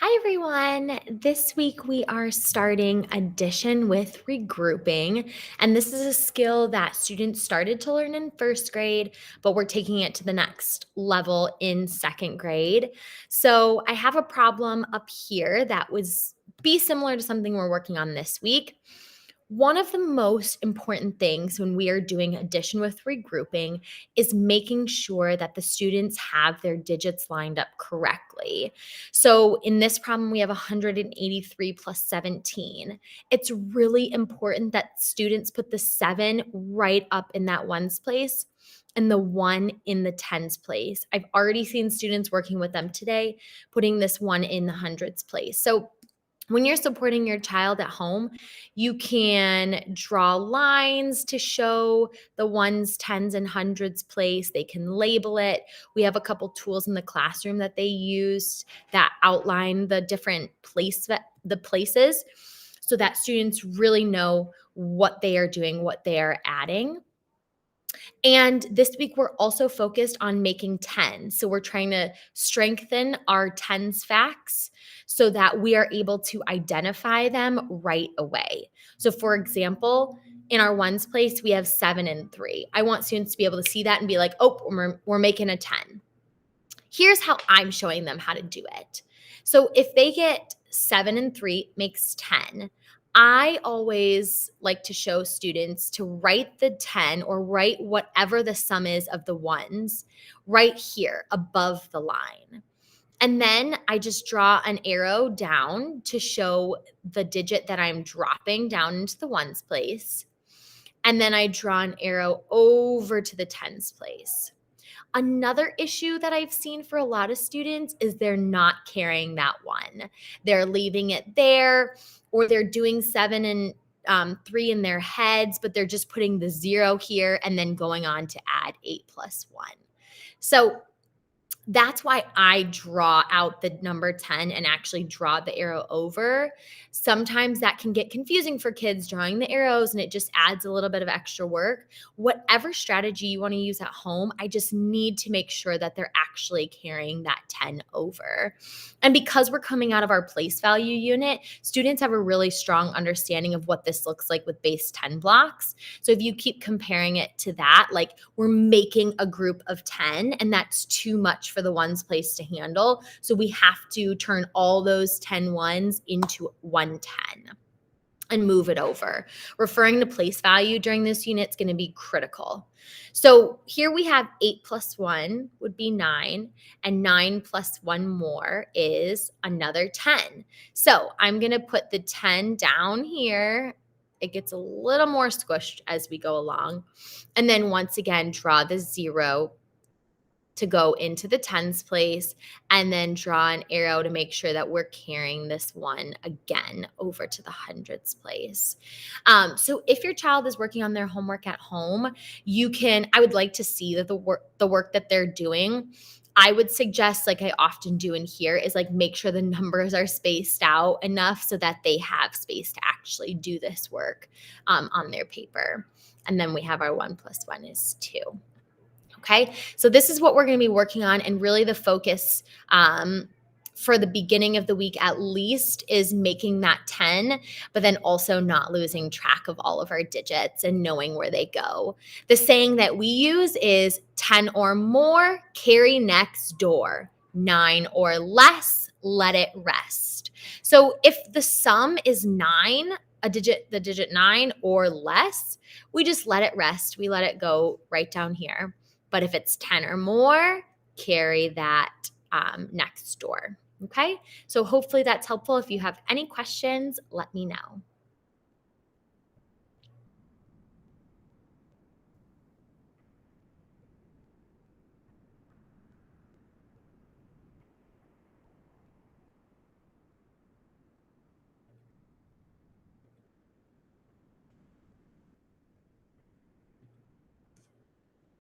Hi, everyone. This week we are starting addition with regrouping. And this is a skill that students started to learn in first grade, but we're taking it to the next level in second grade. So I have a problem up here that was be similar to something we're working on this week. One of the most important things when we are doing addition with regrouping is making sure that the students have their digits lined up correctly. So in this problem, we have 183 plus 17. It's really important that students put the 7 right up in that ones place and the 1 in the tens place. I've already seen students working with them today, putting this 1 in the hundreds place. So when you're supporting your child at home, you can draw lines to show the ones, tens, and hundreds place. They can label it. We have a couple tools in the classroom that they use that outline the different the places so that students really know what they are doing, what they are adding. And this week, we're also focused on making 10. So we're trying to strengthen our tens facts so that we are able to identify them right away. So, for example, in our ones place, we have 7 and 3. I want students to be able to see that and be like, oh, we're making a 10. Here's how I'm showing them how to do it. So if they get 7 and 3 makes 10, I always like to show students to write the 10 or write whatever the sum is of the ones right here above the line. And then I just draw an arrow down to show the digit that I'm dropping down into the ones place. And then I draw an arrow over to the tens place. Another issue that I've seen for a lot of students is they're not carrying that 1. They're leaving it there, or they're doing 7 and 3 in their heads, but they're just putting the 0 here and then going on to add 8 plus 1. So that's why I draw out the number 10 and actually draw the arrow over. Sometimes that can get confusing for kids drawing the arrows and it just adds a little bit of extra work. Whatever strategy you want to use at home, I just need to make sure that they're actually carrying that 10 over. And because we're coming out of our place value unit, students have a really strong understanding of what this looks like with base 10 blocks. So if you keep comparing it to that, like we're making a group of 10 and that's too much for the ones place to handle. So we have to turn all those 10 ones into 110 and move it over. Referring to place value during this unit is going to be critical. So here we have 8 plus 1 would be 9, and 9 plus 1 more is another 10. So I'm going to put the 10 down here. It gets a little more squished as we go along. And then once again, draw the 0 to go into the tens place, and then draw an arrow to make sure that we're carrying this 1 again over to the hundreds place. So if your child is working on their homework at home, I would like to see that the work that they're doing. I would suggest, like I often do in here, is like make sure the numbers are spaced out enough so that they have space to actually do this work on their paper. And then we have our 1 plus 1 is 2. Okay, so this is what we're going to be working on, and really the focus for the beginning of the week at least is making that 10, but then also not losing track of all of our digits and knowing where they go. The saying that we use is 10 or more, carry next door. 9 or less, let it rest. So if the sum is 9, the digit 9 or less, we just let it rest. We let it go right down here. But if it's 10 or more, carry that next door. Okay, so hopefully that's helpful. If you have any questions, let me know.